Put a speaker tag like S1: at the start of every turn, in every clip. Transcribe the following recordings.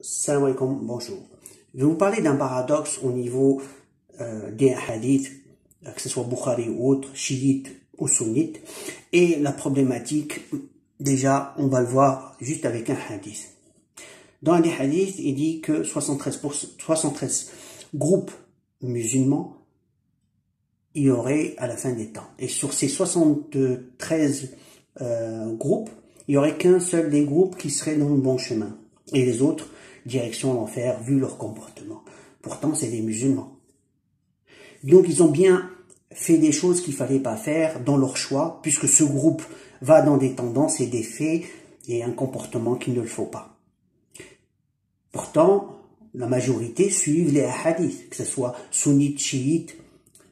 S1: Salam alaikum, bonjour. Je vais vous parler d'un paradoxe au niveau des hadiths, que ce soit Bukhari ou autre, chiites ou sunnites. Et la problématique, déjà, on va le voir juste avec un hadith. Dans un des hadiths, il dit que 73 groupes musulmans il y aurait à la fin des temps. Et sur ces 73 groupes, il n'y aurait qu'un seul des groupes qui serait dans le bon chemin. Et les autres, direction l'enfer, vu leur comportement. Pourtant, c'est des musulmans. Donc, ils ont bien fait des choses qu'il fallait pas faire dans leur choix, puisque ce groupe va dans des tendances et des faits et un comportement qu'il ne le faut pas. Pourtant, la majorité suivent les hadiths, que ce soit sunnites, chiites,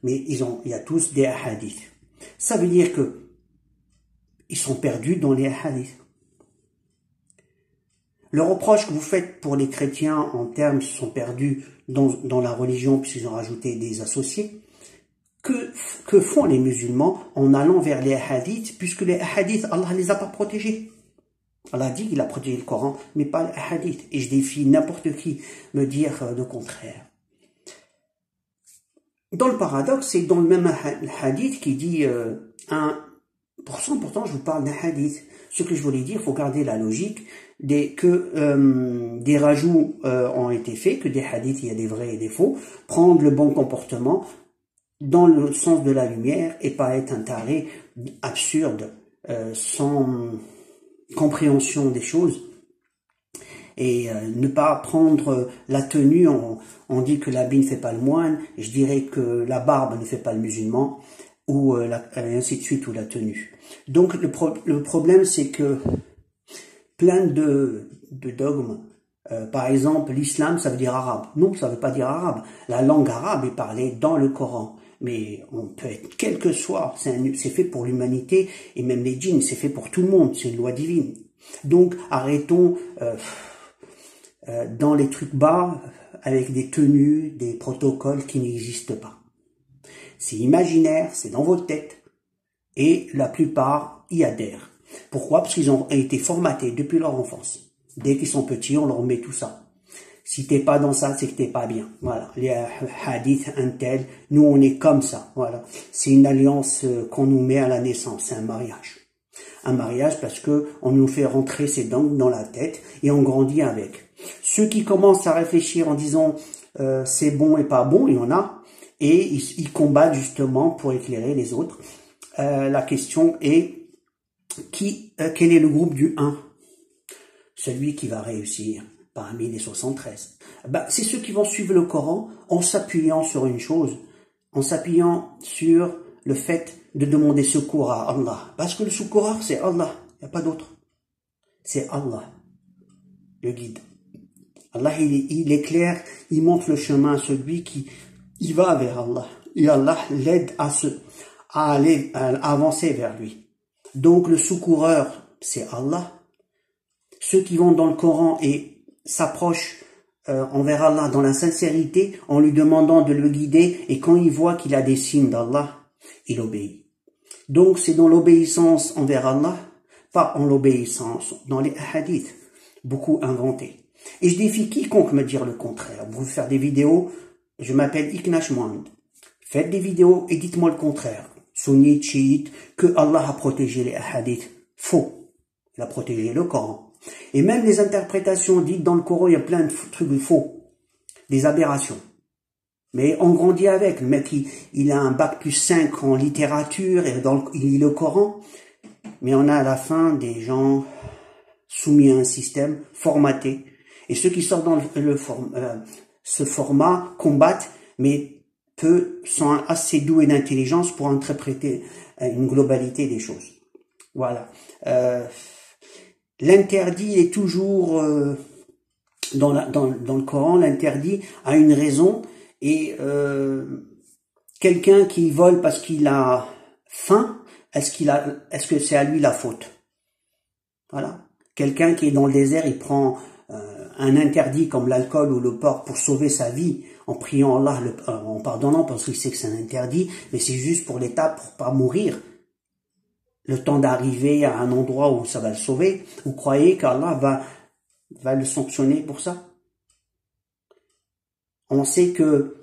S1: mais il y a tous des hadiths. Ça veut dire que ils sont perdus dans les hadiths. Le reproche que vous faites pour les chrétiens en termes ils sont perdus dans la religion puisqu'ils ont rajouté des associés, que font les musulmans en allant vers les hadiths puisque les hadiths, Allah ne les a pas protégés. Allah dit qu'il a protégé le Coran, mais pas les hadiths. Et je défie n'importe qui me dire le contraire. Dans le paradoxe, c'est dans le même hadith qui dit 1%, pourtant je vous parle d'un hadith. Ce que je voulais dire, il faut garder la logique, des rajouts ont été faits, que des hadiths, il y a des vrais et des faux, prendre le bon comportement dans le sens de la lumière et pas être un taré absurde, sans compréhension des choses. Et ne pas prendre la tenue, on dit que l'habit ne fait pas le moine, et je dirais que la barbe ne fait pas le musulman, ou et ainsi de suite, ou la tenue. Donc le problème c'est que plein de dogmes, par exemple l'islam ça veut dire arabe, non ça veut pas dire arabe, la langue arabe est parlée dans le Coran, mais on peut être quel que soit, c'est fait pour l'humanité, et même les djinns c'est fait pour tout le monde, c'est une loi divine. Donc arrêtons dans les trucs bas avec des tenues, des protocoles qui n'existent pas. C'est imaginaire, c'est dans votre tête. Et la plupart y adhèrent. Pourquoi? Parce qu'ils ont été formatés depuis leur enfance. Dès qu'ils sont petits, on leur met tout ça. Si t'es pas dans ça, c'est que t'es pas bien. Voilà. Les hadiths, un tel, nous on est comme ça. Voilà. C'est une alliance qu'on nous met à la naissance. C'est un mariage. Un mariage parce que on nous fait rentrer ces dents dans la tête et on grandit avec. Ceux qui commencent à réfléchir en disant c'est bon et pas bon, il y en a. Et ils combattent justement pour éclairer les autres. La question est, quel est le groupe du 1? Celui qui va réussir parmi les 73. C'est ceux qui vont suivre le Coran en s'appuyant sur une chose, en s'appuyant sur le fait de demander secours à Allah. Parce que le secours, c'est Allah, il n'y a pas d'autre. C'est Allah, le guide. Allah, il éclaire, il montre le chemin à celui qui il va vers Allah. Et Allah l'aide à avancer vers lui. Donc le secoureur, c'est Allah. Ceux qui vont dans le Coran et s'approchent envers Allah dans la sincérité, en lui demandant de le guider, et quand il voit qu'il a des signes d'Allah, il obéit. Donc c'est dans l'obéissance envers Allah, pas en l'obéissance dans les hadiths, beaucoup inventés. Et je défie quiconque me dire le contraire. Vous faire des vidéos, je m'appelle Iknash Mohamed. Faites des vidéos et dites-moi le contraire. Sunnite, chiite, que Allah a protégé les hadiths. Faux. Il a protégé le Coran. Et même les interprétations dites dans le Coran, il y a plein de trucs faux. Des aberrations. Mais on grandit avec. Le mec, il a un bac plus 5 en littérature et il lit le Coran. Mais on a à la fin des gens soumis à un système formaté. Et ceux qui sortent dans ce format combattent, mais peu sont assez doués d'intelligence pour interpréter une globalité des choses. Voilà. L'interdit est toujours dans le Coran, l'interdit a une raison et quelqu'un qui vole parce qu'il a faim, est-ce que c'est à lui la faute? Voilà. Quelqu'un qui est dans le désert, il prend un interdit comme l'alcool ou le porc pour sauver sa vie en priant Allah, en pardonnant parce qu'il sait que c'est un interdit, mais c'est juste pour l'étape, pour pas mourir. Le temps d'arriver à un endroit où ça va le sauver. Vous croyez qu'Allah va le sanctionner pour ça? On sait que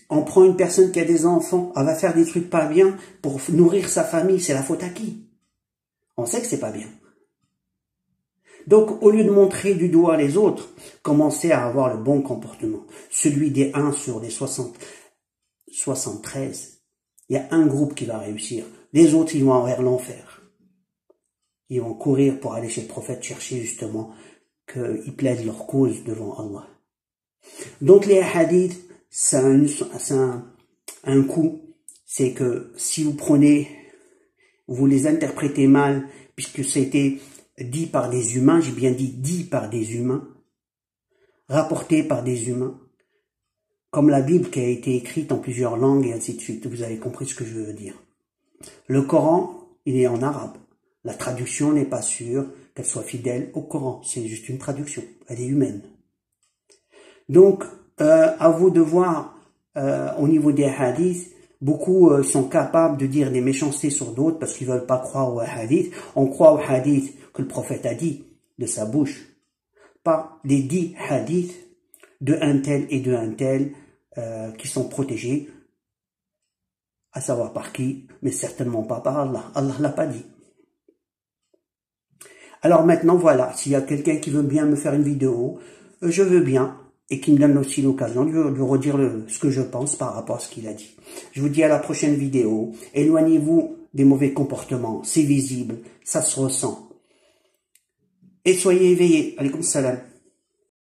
S1: on prend une personne qui a des enfants, elle va faire des trucs pas bien pour nourrir sa famille, c'est la faute à qui? On sait que c'est pas bien. Donc, au lieu de montrer du doigt les autres, commencez à avoir le bon comportement. Celui des 1 sur les 73, il y a un groupe qui va réussir. Les autres, ils vont vers l'enfer. Ils vont courir pour aller chez le prophète chercher justement qu'ils plaident leur cause devant Allah. Donc, les hadiths, c'est un coup. C'est que si vous prenez, vous les interprétez mal, puisque c'était dit par des humains, j'ai bien dit par des humains, rapporté par des humains, comme la Bible qui a été écrite en plusieurs langues et ainsi de suite. Vous avez compris ce que je veux dire. Le Coran, il est en arabe. La traduction n'est pas sûre qu'elle soit fidèle au Coran. C'est juste une traduction. Elle est humaine. Donc, à vous de voir, au niveau des hadiths, beaucoup sont capables de dire des méchancetés sur d'autres parce qu'ils veulent pas croire aux hadiths. On croit aux hadiths que le prophète a dit de sa bouche, pas les 10 hadiths de un tel et de un tel qui sont protégés, à savoir par qui, mais certainement pas par Allah. Allah l'a pas dit. Alors maintenant, voilà, s'il y a quelqu'un qui veut bien me faire une vidéo, je veux bien, et qui me donne aussi l'occasion de redire ce que je pense par rapport à ce qu'il a dit. Je vous dis à la prochaine vidéo. Éloignez-vous des mauvais comportements. C'est visible, ça se ressent. Et soyez éveillés. Alaykoum salam.